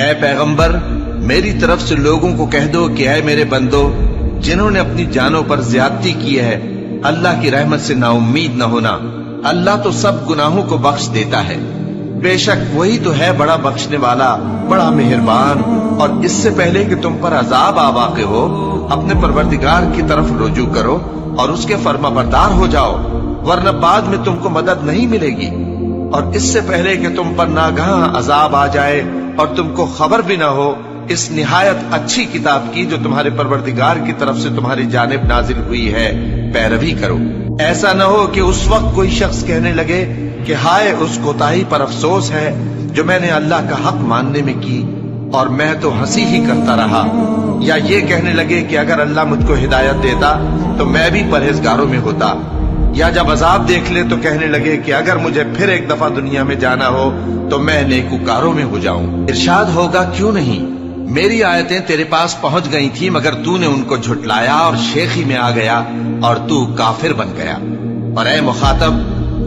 اے پیغمبر، میری طرف سے لوگوں کو کہہ دو کہ اے میرے بندو، جنہوں نے اپنی جانوں پر زیادتی کی ہے، اللہ کی رحمت سے نا امید نہ ہونا۔ اللہ تو سب گناہوں کو بخش دیتا ہے، بے شک وہی تو ہے بڑا بخشنے والا، بڑا مہربان۔ اور اس سے پہلے کہ تم پر عذاب آ واقع ہو، اپنے پروردگار کی طرف رجوع کرو اور اس کے فرما بردار ہو جاؤ، ورنہ بعد میں تم کو مدد نہیں ملے گی۔ اور اس سے پہلے کہ تم پر ناگہاں عذاب آ جائے اور تم کو خبر بھی نہ ہو، اس نہایت اچھی کتاب کی جو تمہارے پروردگار کی طرف سے تمہاری جانب نازل ہوئی ہے پیروی کرو۔ ایسا نہ ہو کہ اس وقت کوئی شخص کہنے لگے کہ ہائے اس کوتاہی پر افسوس ہے جو میں نے اللہ کا حق ماننے میں کی، اور میں تو ہنسی ہی کرتا رہا۔ یا یہ کہنے لگے کہ اگر اللہ مجھ کو ہدایت دیتا تو میں بھی پرہیزگاروں میں ہوتا۔ یا جب عذاب دیکھ لے تو کہنے لگے کہ اگر مجھے پھر ایک دفعہ دنیا میں جانا ہو تو میں نیکوکاروں میں ہو جاؤں۔ ارشاد ہوگا کیوں نہیں، میری آیتیں تیرے پاس پہنچ گئی تھی مگر تو نے ان کو جھٹلایا اور شیخی میں آ گیا اور تو کافر بن گیا۔ اور اے مخاطب،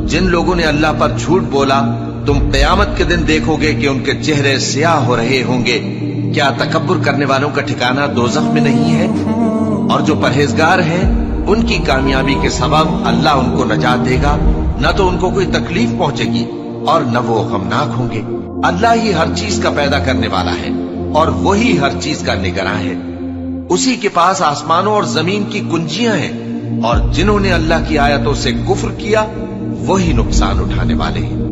جن لوگوں نے اللہ پر جھوٹ بولا، تم قیامت کے دن دیکھو گے کہ ان کے چہرے سیاہ ہو رہے ہوں گے۔ کیا تکبر کرنے والوں کا ٹھکانہ دوزخ میں نہیں ہے؟ اور جو پرہیزگار ہیں ان کی کامیابی کے سبب اللہ ان کو نجات دے گا، نہ تو ان کو کوئی تکلیف پہنچے گی اور نہ وہ غمناک ہوں گے۔ اللہ ہی ہر چیز کا پیدا کرنے والا ہے اور وہی ہر چیز کا نگراں ہے۔ اسی کے پاس آسمانوں اور زمین کی کنجیاں ہیں، اور جنہوں نے اللہ کی آیتوں سے کفر کیا وہی نقصان اٹھانے والے ہیں۔